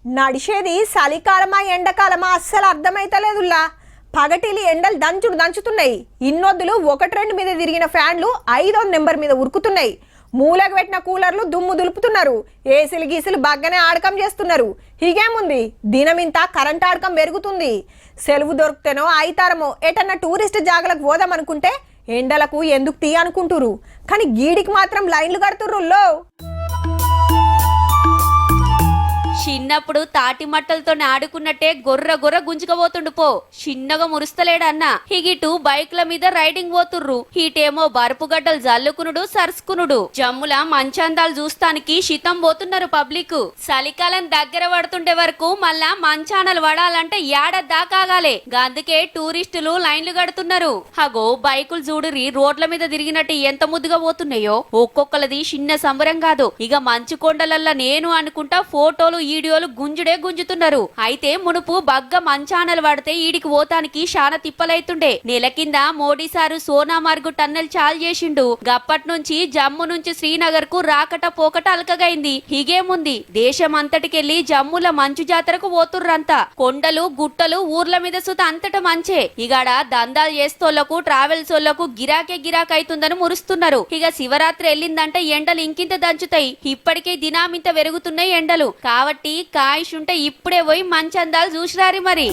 నడిచేది చలికాలమా ఎండాకాలమా అస్సలు అర్థమైతలేదుల్లా. పగటిలి ఎండలు దంచుతున్నాయి. ఇన్నొద్దులు 1-2 మీద తిరిగిన ఫ్యాన్లు 5వ నెంబర్ మీద ఉరుకుతున్నాయి. మూలకు పెట్టిన కూలర్లు దుమ్ము దులుపుతున్నారు. ఏసీలు గీసులు బాగానే ఆడకం చేస్తున్నారు. హీగేముంది, దినమింత కరెంట్ ఆడకం పెరుగుతుంది. సెలవు దొరికితేనో అయితారమో ఎటన్నా టూరిస్ట్ జాగలకు పోదామనుకుంటే ఎండలకు ఎందుకు తీ అనుకుంటురు. కానీ గీడికి మాత్రం లైన్లు కడుతుర్రుల్లో. చిన్నప్పుడు తాటి మట్టలతో ఆడుకున్నట్టే గొర్ర గుంజుకపోతుండు పో. చిన్నగా మురుస్తలేడన్నా. హిగిటు బైక్ల మీద రైడింగ్ పోతుర్రు. హీటేమో బరుపు గడ్డలు జల్లుకునుడు సరుసుకునుడు. జమ్ముల మంచాందాలు చూస్తానికి శితం పోతున్నారు పబ్లిక్. చలికాలం దగ్గర పడుతుండే వరకు మళ్ళా మంచానలు పడాలంటే ఏడాదాకాగాలే. అందుకే టూరిస్టులు లైన్లు కడుతున్నారు. హగో బైకులు చూడురి రోడ్ల మీద తిరిగినట్టు ఎంత ముద్దుగా పోతున్నాయో. ఒక్కొక్కలది చిన్న సంబరం కాదు. ఇక మంచు కొండలల్లా నేను అనుకుంటా ఫోటోలు వీడియోలు గుంజుతున్నారు. అయితే మునుపు బగ్గ మంచానలు పడితే ఈడికి పోతానికి శాన తిప్పలైతుండే. నెల కింద మోడీ సారు సోనామార్గు టన్నెల్ చాలు చేసిండు. గప్పటి నుంచి జమ్ము నుంచి శ్రీనగర్ కు రాకట పోకట అలకగైంది. హిగేముంది, దేశం అంతటికెళ్లి జమ్ముల మంచు జాతరకు పోతుర్రంతా. కొండలు గుట్టలు ఊర్ల మీద సుత అంతట మంచే. ఇగాడ దందాలు చేస్తోళ్లకు ట్రావెల్స్ ఓళ్లకు గిరాకైతుందని మురుస్తున్నారు. ఇక శివరాత్రి వెళ్ళిందంటే ఎండలు ఇంకింత దంచుతాయి. ఇప్పటికే దినామింత పెరుగుతున్నాయి ఎండలు. కాబట్టి కాయిష్ ఉంటే ఇప్పుడే పోయి మంచి అందాలు చూసిరారి మరి.